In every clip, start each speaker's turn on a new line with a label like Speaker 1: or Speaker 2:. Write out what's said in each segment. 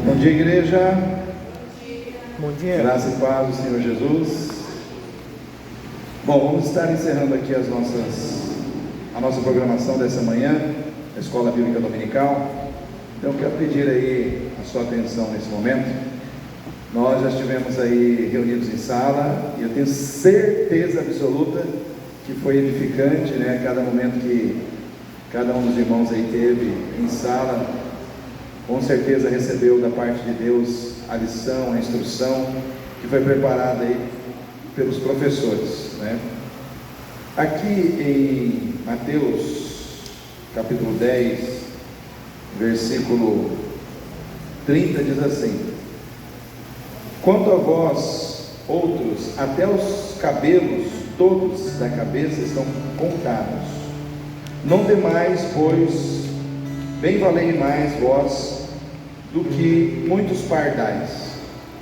Speaker 1: Bom dia, igreja.
Speaker 2: Bom dia.
Speaker 1: Graça e paz do Senhor Jesus. Bom, vamos estar encerrando aqui a nossa programação dessa manhã, a Escola Bíblica Dominical. Então, quero pedir aí a sua atenção nesse momento. Nós já estivemos aí reunidos em sala e eu tenho certeza absoluta que foi edificante, né? Cada momento que cada um dos irmãos aí teve em sala, com certeza recebeu da parte de Deus a lição, a instrução que foi preparada aí pelos professores, né? Aqui em Mateus capítulo 10, versículo 30 diz assim: quanto a vós outros, até os cabelos todos da cabeça estão contados. Não demais, pois bem valei mais vós do que muitos pardais.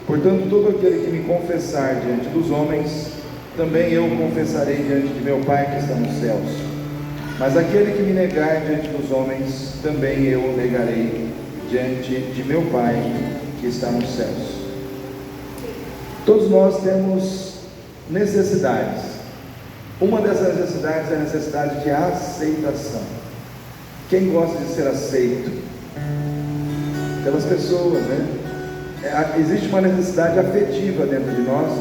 Speaker 1: Portanto, todo aquele que me confessar diante dos homens, também eu confessarei diante de meu Pai que está nos céus. Mas aquele que me negar diante dos homens, também eu o negarei diante de meu Pai que está nos céus. Todos nós temos necessidades. Uma dessas necessidades é a necessidade de aceitação. Quem gosta de ser aceito pelas pessoas, né? Existe uma necessidade afetiva dentro de nós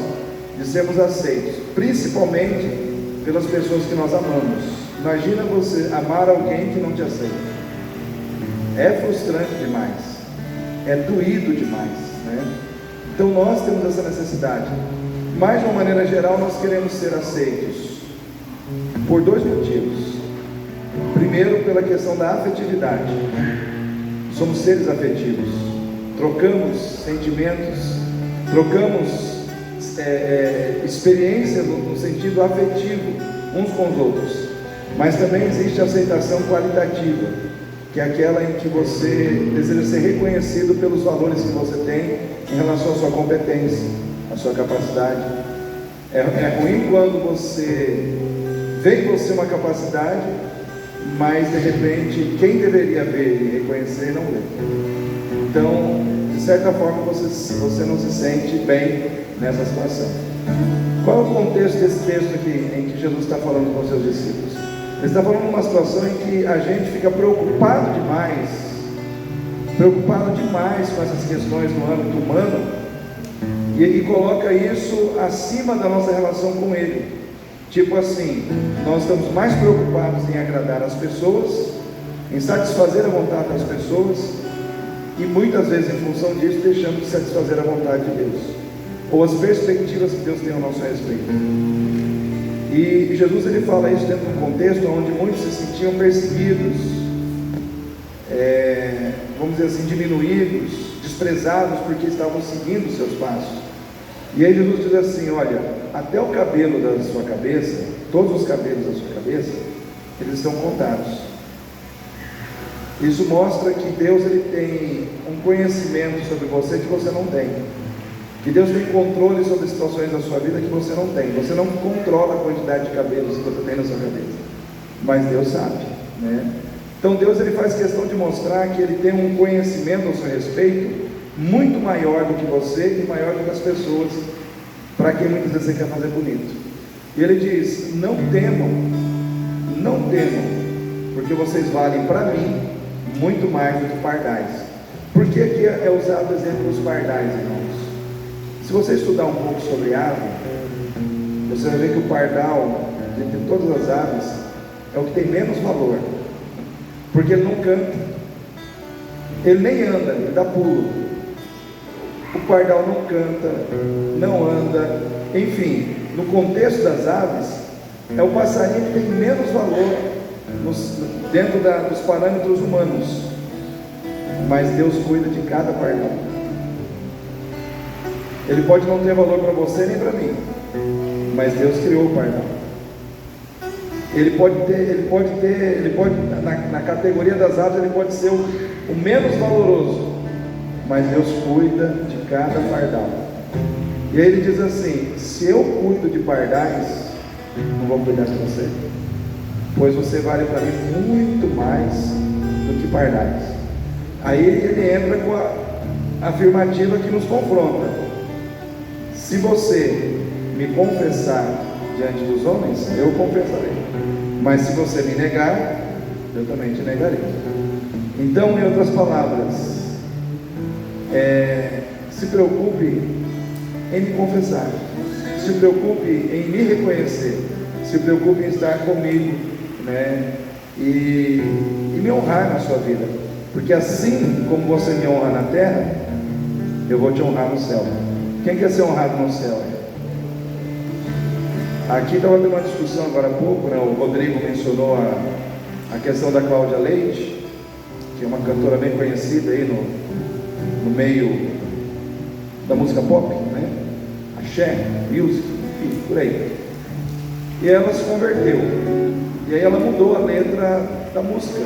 Speaker 1: de sermos aceitos, principalmente pelas pessoas que nós amamos. Imagina você amar alguém que não te aceita. É frustrante demais, é doído demais, né? Então nós temos essa necessidade, mas de uma maneira geral nós queremos ser aceitos por dois motivos. Primeiro, pela questão da afetividade. Somos seres afetivos, trocamos sentimentos, trocamos experiências no sentido afetivo uns com os outros. Mas também existe a aceitação qualitativa, que é aquela em que você deseja ser reconhecido pelos valores que você tem em relação à sua competência, à sua capacidade. É ruim quando você vê em você uma capacidade, mas de repente quem deveria ver e reconhecer não vê. Então, de certa forma, você não se sente bem nessa situação. Qual é o contexto desse texto aqui em que Jesus está falando com os seus discípulos? Ele está falando de uma situação em que a gente fica preocupado demais com essas questões no âmbito humano e coloca isso acima da nossa relação com Ele. Tipo assim, nós estamos mais preocupados em agradar as pessoas, em satisfazer a vontade das pessoas, e muitas vezes em função disso deixamos de satisfazer a vontade de Deus, ou as perspectivas que Deus tem ao nosso respeito. E Jesus ele fala isso dentro de um contexto onde muitos se sentiam perseguidos, vamos dizer assim, diminuídos, desprezados porque estavam seguindo os seus passos. E aí Jesus diz assim: olha, até o cabelo da sua cabeça, todos os cabelos da sua cabeça, eles estão contados. Isso mostra que Deus ele tem um conhecimento sobre você que você não tem, que Deus tem controle sobre as situações da sua vida que você não tem. Você não controla a quantidade de cabelos que você tem na sua cabeça, mas Deus sabe, né? Então Deus ele faz questão de mostrar que Ele tem um conhecimento ao seu respeito muito maior do que você e maior do que as pessoas para quem muitas vezes você quer fazer bonito. E Ele diz: não temam, porque vocês valem para mim muito mais do que pardais. Por que aqui é usado o exemplo dos pardais, irmãos? Se você estudar um pouco sobre ave, você vai ver que o pardal, dentre todas as aves, é o que tem menos valor, porque ele não canta, ele nem anda, ele dá pulo. O pardal não canta, não anda, enfim, no contexto das aves, é o passarinho que tem menos valor dentro dos parâmetros humanos, mas Deus cuida de cada pardal. Ele pode não ter valor para você nem para mim, mas Deus criou o pardal. Ele pode na categoria das aves, ele pode ser o menos valoroso, mas Deus cuida de cada pardal. E aí ele diz assim: se eu cuido de pardais, não vou cuidar de você? pois você vale para mim muito mais do que pardais. Aí ele entra com a afirmativa que nos confronta: se você me confessar diante dos homens, eu confessarei, mas se você me negar, eu também te negarei. Então, em outras palavras, se preocupe em me confessar, se preocupe em me reconhecer, se preocupe em estar comigo, né? E me honrar na sua vida, porque assim como você me honra na terra, eu vou te honrar no céu. Quem quer ser honrado no céu? Aqui estava tendo uma discussão agora há pouco, né? O Rodrigo mencionou a questão da Cláudia Leite, que é uma cantora bem conhecida aí no meio da música pop, né? Axé, music, enfim, por aí. E ela se converteu, e aí ela mudou a letra da música,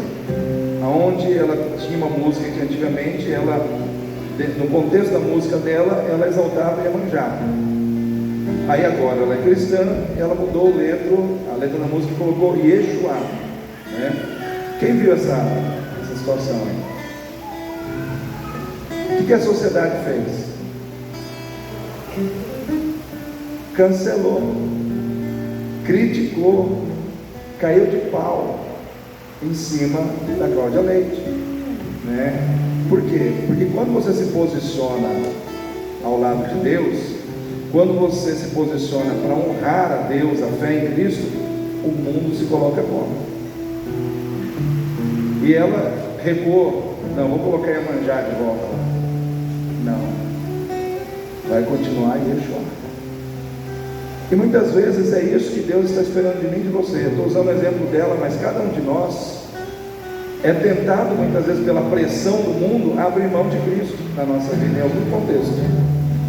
Speaker 1: aonde ela tinha uma música que antigamente ela, no contexto da música dela, ela exaltava Iemanjá. Aí agora ela é cristã, ela mudou a letra da música e colocou Yeshua, né? Quem viu essa situação aí? O que a sociedade fez? Cancelou, criticou, caiu de pau em cima da Cláudia Leite, né? Por quê? Porque quando você se posiciona ao lado de Deus, quando você se posiciona para honrar a Deus, a fé em Cristo, o mundo se coloca contra. E ela recuou: não, vou colocar Iemanjá de volta. Não, vai continuar Yeshua. E muitas vezes é isso que Deus está esperando de mim e de você. Eu estou usando o exemplo dela, mas cada um de nós é tentado muitas vezes pela pressão do mundo a abrir mão de Cristo na nossa vida, em algum contexto.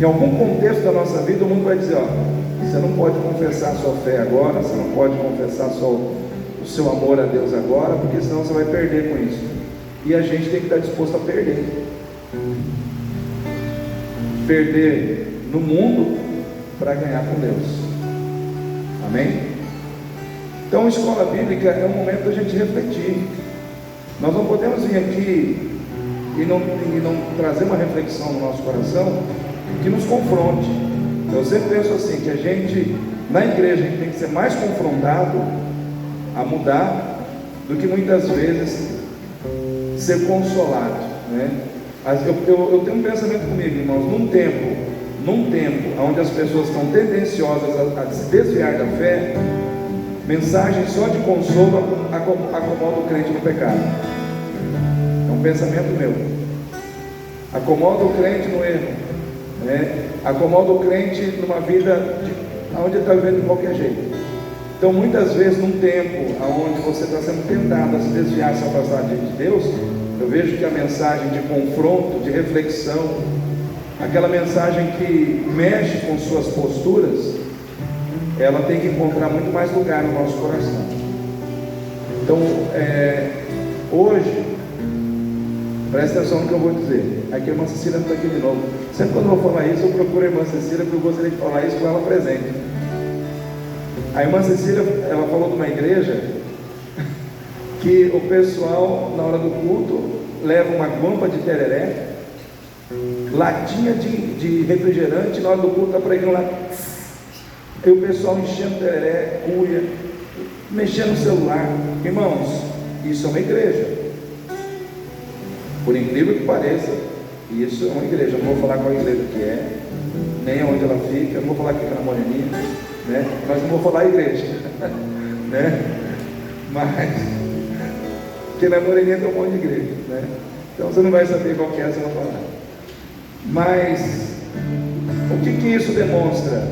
Speaker 1: Em algum contexto da nossa vida, o mundo vai dizer: ó, você não pode confessar a sua fé agora, você não pode confessar o seu amor a Deus agora, porque senão você vai perder com isso. E a gente tem que estar disposto a perder. Perder no mundo para ganhar com Deus. Amém? Então, escola bíblica é um momento da gente refletir. Nós não podemos vir aqui e não trazer uma reflexão no nosso coração que nos confronte. Eu sempre penso assim, que a gente, na igreja, a gente tem que ser mais confrontado a mudar do que muitas vezes ser consolado, né? Eu tenho um pensamento comigo, irmãos, num tempo onde as pessoas estão tendenciosas a se desviar da fé, mensagem só de consolo acomoda o crente no pecado. É um pensamento meu. Acomoda o crente no erro, né? Acomoda o crente numa vida onde ele está vivendo de qualquer jeito. Então, muitas vezes, num tempo onde você está sendo tentado a se desviar, se afastar de Deus, eu vejo que a mensagem de confronto, de reflexão, aquela mensagem que mexe com suas posturas, ela tem que encontrar muito mais lugar no nosso coração. Então, hoje, preste atenção no que eu vou dizer. Aqui a irmã Cecília não está aqui de novo. Sempre quando eu vou falar isso, eu procuro a irmã Cecília, porque eu gostaria de falar isso com ela presente. A irmã Cecília, ela falou de uma igreja que o pessoal, na hora do culto, leva uma guampa de tereré, latinha de refrigerante, na hora do culto está pregando lá, e o pessoal enchendo tereré, cuia, mexendo no celular. Irmãos, isso é uma igreja. Por incrível que pareça, isso é uma igreja. Eu não vou falar qual igreja que é, nem onde ela fica, eu não vou falar que fica na Moreninha, né? Mas não vou falar a igreja, né? Mas, porque na Moreninha tem um monte de igreja, né? Então você não vai saber qual que é, você vai falar. Mas, o que isso demonstra?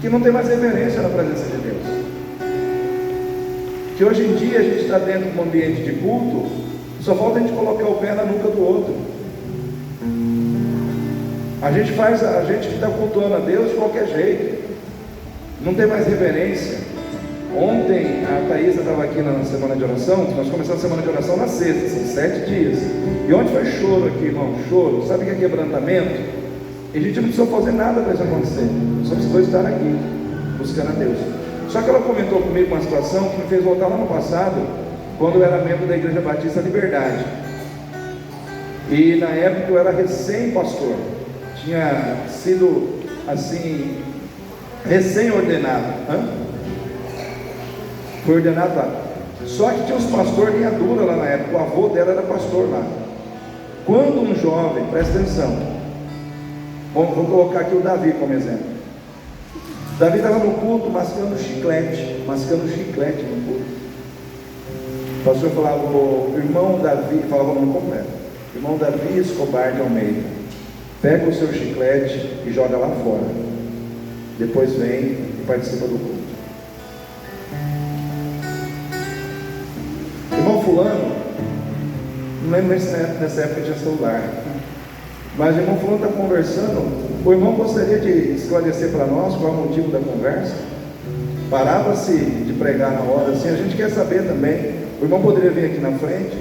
Speaker 1: Que não tem mais reverência na presença de Deus. Que hoje em dia a gente está dentro de um ambiente de culto, só falta a gente colocar o pé na nuca do outro. A gente que está cultuando a Deus de qualquer jeito, não tem mais reverência. Ontem a Thaisa estava aqui na semana de oração. Nós começamos a semana de oração na sexta, são 7 dias. E ontem foi choro aqui, irmão, choro. Sabe o que é quebrantamento? E a gente não precisou fazer nada para isso acontecer, só precisou estar aqui, buscando a Deus. Só que ela comentou comigo uma situação que me fez voltar lá no passado, quando eu era membro da Igreja Batista Liberdade. E na época eu era recém-pastor, tinha sido assim, recém-ordenado. Foi ordenado lá. Só que tinha uns pastores linha dura lá na época, o avô dela era pastor lá. Quando um jovem, presta atenção, vou colocar aqui o Davi como exemplo. Davi estava no culto mascando chiclete no culto. O pastor falava, o irmão Davi, falava o nome completo, irmão Davi Escobar de Almeida, pega o seu chiclete e joga lá fora, depois vem e participa do culto. Irmão fulano, não lembro se nessa época tinha celular, mas o irmão fulano está conversando. O irmão gostaria de esclarecer para nós qual é o motivo da conversa. Parava-se de pregar na hora assim. A gente quer saber também. O irmão poderia vir aqui na frente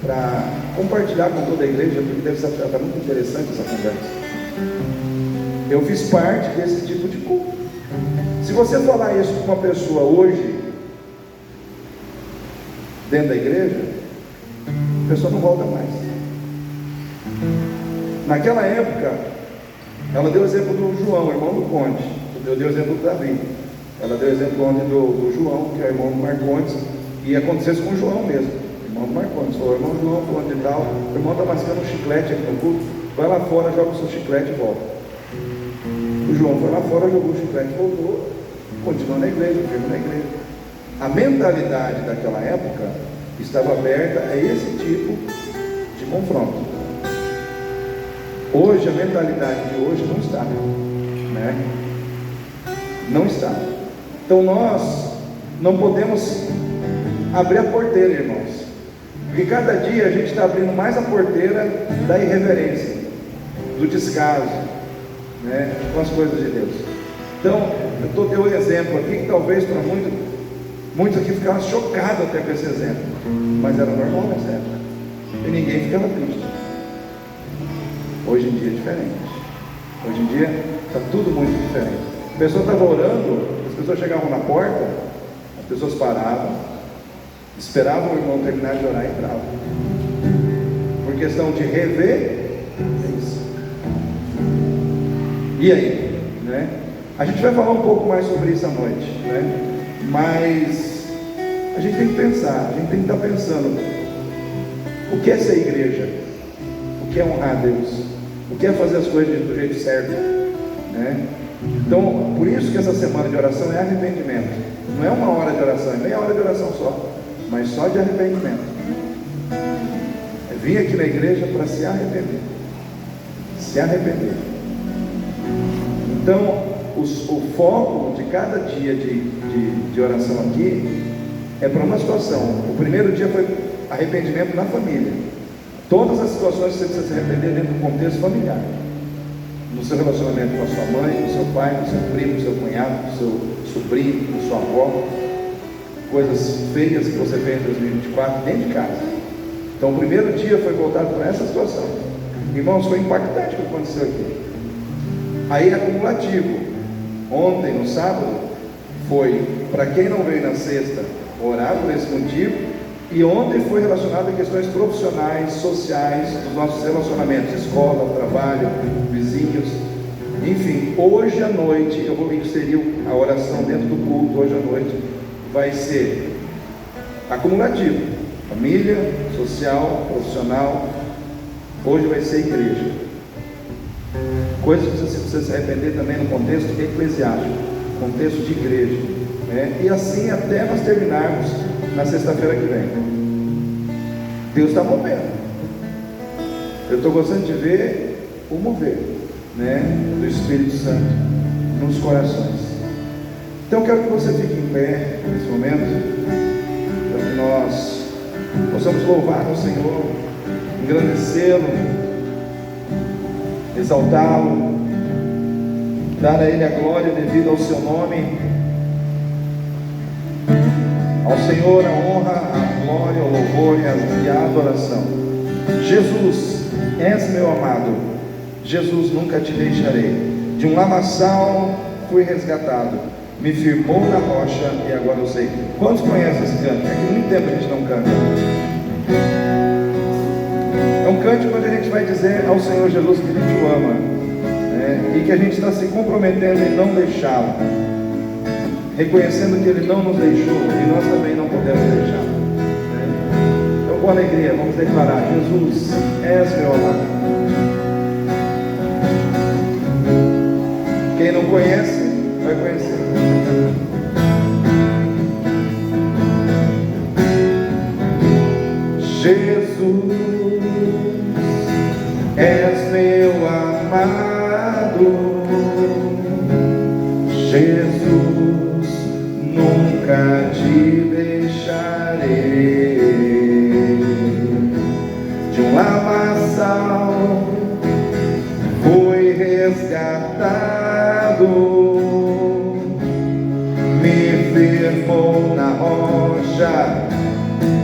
Speaker 1: para compartilhar com toda a igreja, porque deve estar muito interessante essa conversa. Eu fiz parte desse tipo de culto. Se você falar isso com uma pessoa hoje, dentro da igreja, a pessoa não volta mais. Naquela época, ela deu o exemplo do João, irmão do Conde. Eu dei o exemplo do Davi. Ela deu o exemplo ontem do João, que é irmão do Marcondes. E acontecesse com o João mesmo, irmão do Marcondes. Falou, irmão João, fulano de tal, o irmão está mascando um chiclete aqui no culto. Vai lá fora, joga o seu chiclete e volta. O João foi lá fora, jogou o chiclete e voltou. Continuou na igreja, firme na igreja. A mentalidade daquela época estava aberta a esse tipo de confronto. Hoje, a mentalidade de hoje não está, né? Não está. Então nós não podemos abrir a porteira, irmãos, porque cada dia a gente está abrindo mais a porteira da irreverência, do descaso, né, com as coisas de Deus. Então, eu dei um exemplo aqui que talvez para muitos aqui ficaram chocados até com esse exemplo, mas era normal nessa época, e ninguém ficava triste. Hoje em dia é diferente. Hoje em dia está tudo muito diferente. A pessoa estava orando, as pessoas chegavam na porta, as pessoas paravam, esperavam o irmão terminar de orar e entravam. Por questão de rever, é isso. E aí, né? A gente vai falar um pouco mais sobre isso à noite, né? Mas a gente tem que pensar, a gente tem que estar pensando: o que é ser igreja? O que é honrar a Deus? O que é fazer as coisas do jeito certo, né? Então, por isso que essa semana de oração é arrependimento. Não é uma hora de oração, é meia hora de oração só, mas só de arrependimento. É vir aqui na igreja para se arrepender. Se arrepender. Então, o foco de cada dia de oração aqui é para uma situação. O primeiro dia foi arrependimento na família. Todas as situações que você precisa se arrepender dentro do contexto familiar. No seu relacionamento com a sua mãe, com o seu pai, com o seu primo, com o seu cunhado, com o seu sobrinho, com a sua avó. Coisas feias que você fez em 2024 dentro de casa. Então o primeiro dia foi voltado para essa situação. Irmãos, foi impactante o que aconteceu aqui. Aí é acumulativo. Ontem, no sábado, foi para quem não veio na sexta orar por esse motivo. E ontem foi relacionado a questões profissionais, sociais, dos nossos relacionamentos, escola, trabalho, vizinhos, enfim. Hoje à noite, eu vou inserir a oração dentro do culto. Hoje à noite vai ser acumulativo, família, social, profissional. Hoje vai ser igreja. Coisas que você precisa se arrepender também no contexto eclesiástico, contexto de igreja, né? E assim até nós terminarmos na sexta-feira que vem. Deus está movendo. Eu estou gostando de ver o mover, né, do Espírito Santo nos corações. Então eu quero que você fique em pé nesse momento, para que nós possamos louvar o Senhor, engrandecê-lo, exaltá-lo, dar a Ele a glória devida ao seu nome. Ao Senhor a honra, a glória, o louvor e a adoração. Jesus, és meu amado. Jesus, nunca te deixarei. De um lamaçal fui resgatado. me firmou na rocha e agora eu sei. Quantos conhecem esse cântico? É que muito tempo a gente não canta. É um cântico onde a gente vai dizer ao Senhor Jesus que a gente o ama, né? E que a gente está se comprometendo em não deixá-lo, reconhecendo que Ele não nos deixou e nós também não podemos deixá-lo, né? Então, com alegria, vamos declarar: Jesus, és meu amado. Quem não conhece, vai conhecer. Jesus, és meu amado. Jesus, nunca te deixarei. De um lamaçal foi resgatado, me firmou na rocha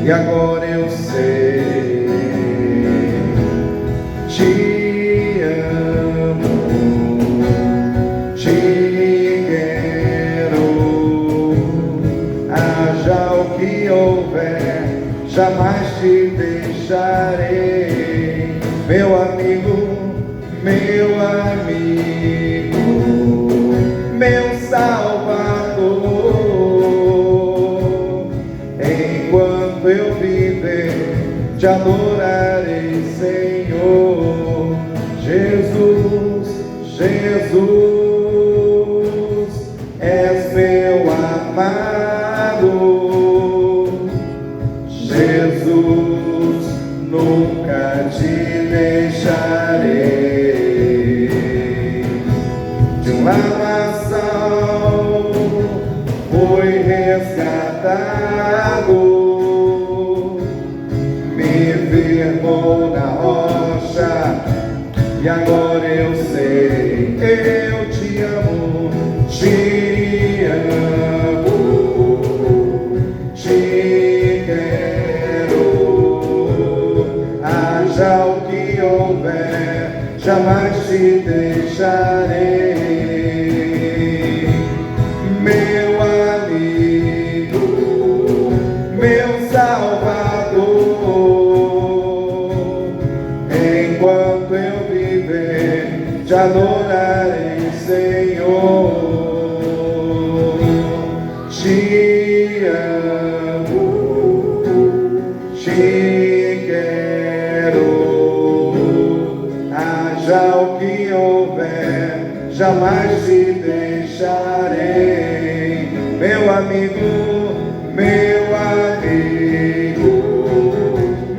Speaker 1: e agora eu sei. Te amo, te quero, haja o que houver, jamais te deixarei. Meu amigo, meu amigo, meu Salvador, enquanto eu viver, te adorarei, Senhor. Jesus, Jesus, és meu amado. Jesus, nunca te deixarei. De um lamaçal foi resgatado, me firmou na rocha e agora eu sei. Eu te amo, te amo, te quero, haja o que houver, jamais te deixarei. Meu amigo, meu Salvador, enquanto eu viver, te adorarei, Senhor. Te amo, te quero, haja o que houver, jamais te deixarei. Meu amigo, meu amigo,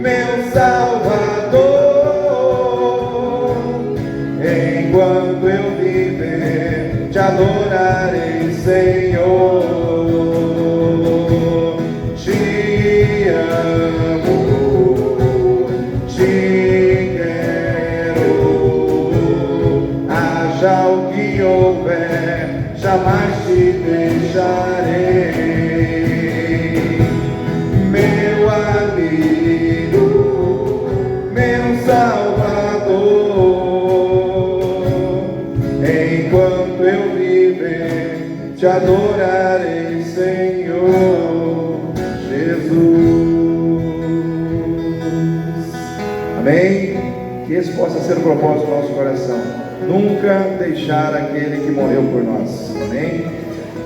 Speaker 1: meu Salvador, enquanto eu viver, te adorarei, Senhor. Te amo, te quero, haja o que houver, jamais te deixarei. Meu amigo, meu Salvador, enquanto eu viver, te adorarei, Senhor Jesus. Amém? Que esse possa ser o propósito do nosso coração. Nunca deixar aquele que morreu por nós. Amém?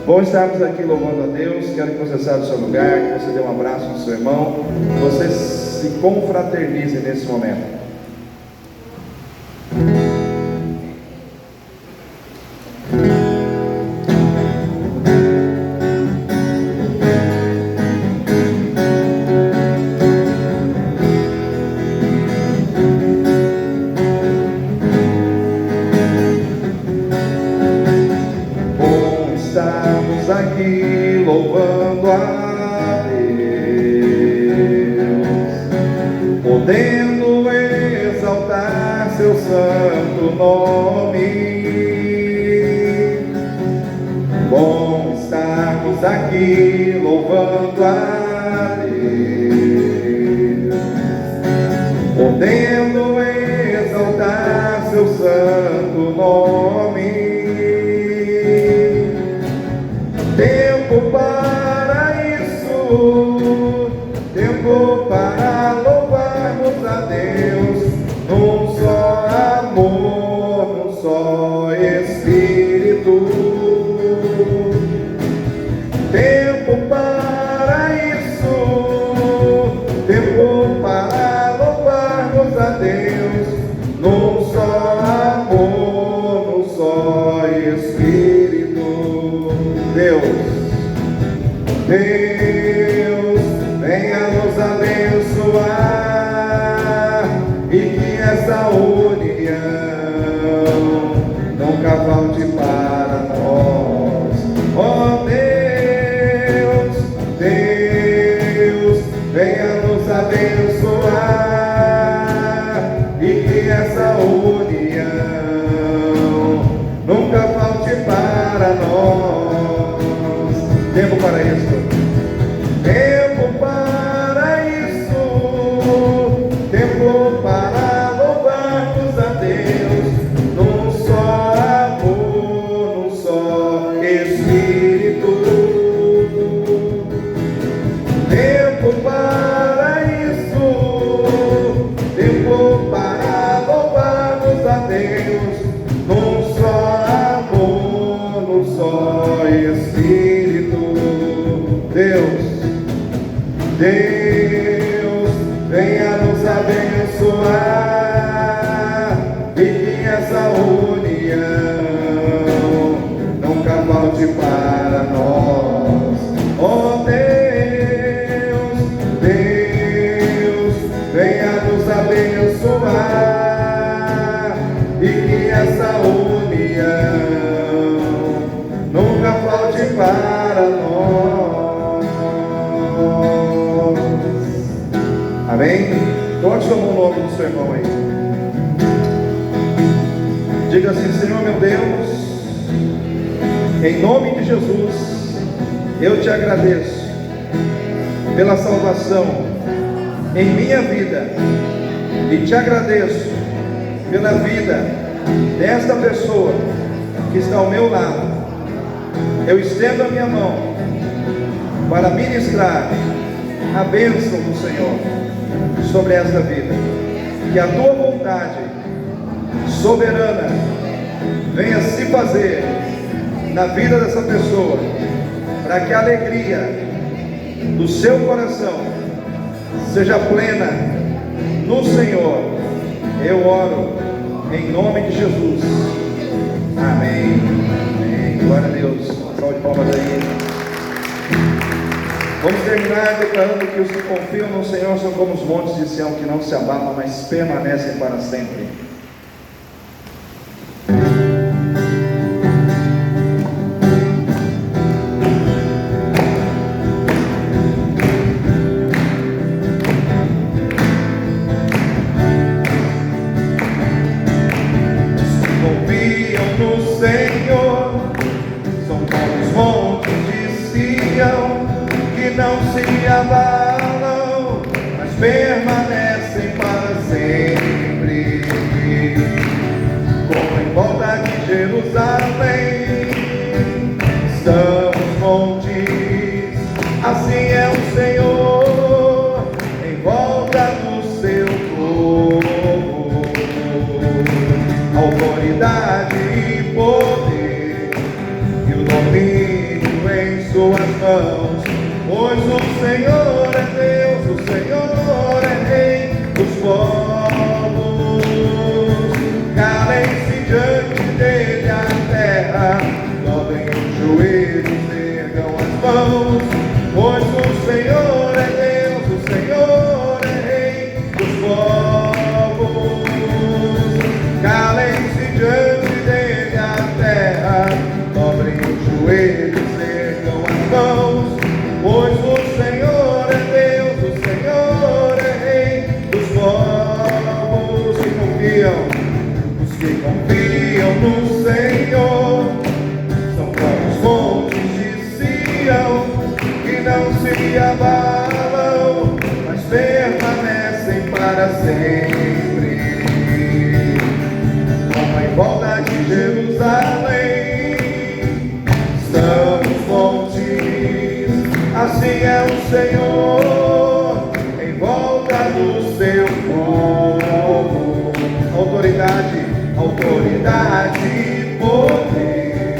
Speaker 1: Bom estarmos aqui louvando a Deus. Quero que você saia do seu lugar, que você dê um abraço no seu irmão, que você se confraternize nesse momento. Estamos aqui louvando a Deus, podendo exaltar seu santo nome. Bom estarmos aqui louvando a Deus, podendo exaltar seu santo nome. para louvarmos a Deus num só amor, num só Espírito. Deus, venha nos abençoar e que essa união nunca falte para nós. Oh Deus, venha nos abençoar e que essa união nunca falte para nós. Tempo para isso. Tempo para isso. Tempo para louvarmos a Deus num só amor, num só Espírito. Tempo para isso. Tempo para louvarmos a Deus num só amor, num só Espírito. Deus, venha nos abençoar e que essa união nunca falte para nós. Oh Deus, venha nos abençoar e que essa união nunca falte para nós. Amém? Coloque sua mão no ombro do seu irmão aí. Diga assim: Senhor meu Deus, em nome de Jesus, eu te agradeço pela salvação em minha vida e te agradeço pela vida desta pessoa que está ao meu lado. Eu estendo a minha mão para ministrar a bênção do Senhor sobre esta vida. Que a tua vontade soberana venha se fazer na vida dessa pessoa, para que a alegria do seu coração seja plena no Senhor. Eu oro em nome de Jesus. Amém. Amém. Glória a Deus. Salve de palmas aí. Vamos terminar declarando que os que confiam no Senhor são como os montes de Sião, que não se abalam, mas permanecem para sempre. Os que confiam no Senhor são como os montes de Sião, que não se abalam, mas permanecem para sempre. Como em volta de Jerusalém estão os montes, assim é o Senhor em volta do seu povo. Autoridade e poder e o domínio em suas mãos. Pois o Senhor é Deus, o Senhor é Rei dos povos. Calem-se diante dele a terra, dobrem os joelhos, ergam as mãos. Pois o Senhor é Deus, o Senhor é Rei dos povos. Calem-se diante dele a terra, dobrem os joelhos, ergam as mãos. Pois o Senhor é Deus, o Senhor é Rei dos povos. Os que confiam no Senhor são como os montes de Sião, que não se abalam, mas permanecem para sempre. Como em volta de Jerusalém estão os montes, assim é o Senhor em volta do seu povo. Autoridade e poder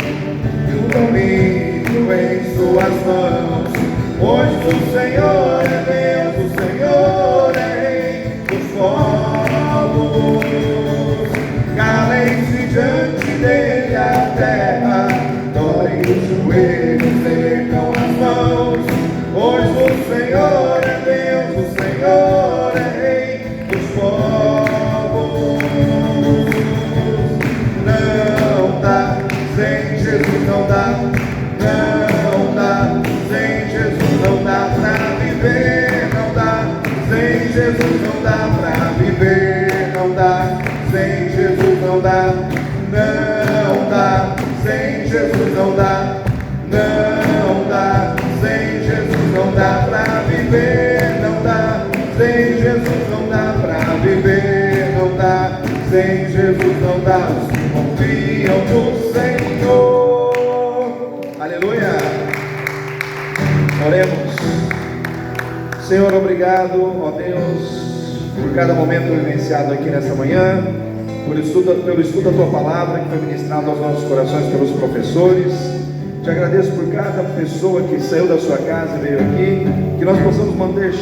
Speaker 1: e o domínio em suas mãos. Pois o Senhor é Deus, o Senhor é dá pra viver, não dá, sem Jesus não dá, não dá, sem Jesus não dá, não dá, sem Jesus não dá pra viver, não dá, sem Jesus não dá pra viver, não dá, sem Jesus não dá, os que confiam no Senhor. Aleluia! Oremos. Senhor, obrigado, ó Deus, por cada momento vivenciado aqui nessa manhã, pelo estudo da Tua Palavra que foi ministrado aos nossos corações pelos professores. Te agradeço por cada pessoa que saiu da sua casa e veio aqui, que nós possamos manter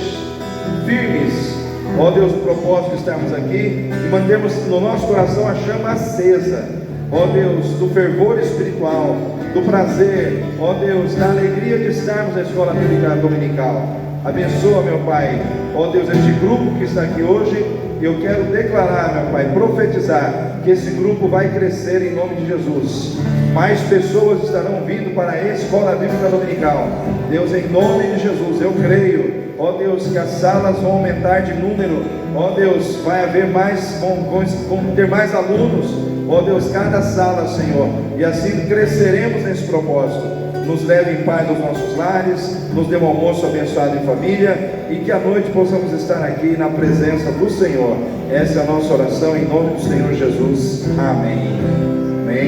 Speaker 1: firmes, ó Deus, o propósito de estarmos aqui e mantermos no nosso coração a chama acesa, ó Deus, do fervor espiritual, do prazer, ó Deus, da alegria de estarmos na escola bíblica dominical. Abençoa, meu Pai, ó Deus, este grupo que está aqui hoje. Eu quero declarar, meu Pai, profetizar que esse grupo vai crescer em nome de Jesus. Mais pessoas estarão vindo para a escola bíblica dominical. Deus, em nome de Jesus, eu creio, ó Deus, que as salas vão aumentar de número. Ó Deus, vai haver mais, vão ter mais alunos. Ó Deus, cada sala, Senhor, e assim cresceremos nesse propósito. Nos leve em paz aos nossos lares, nos dê um almoço abençoado em família, e que à noite possamos estar aqui na presença do Senhor. Essa é a nossa oração em nome do Senhor Jesus. Amém. Amém.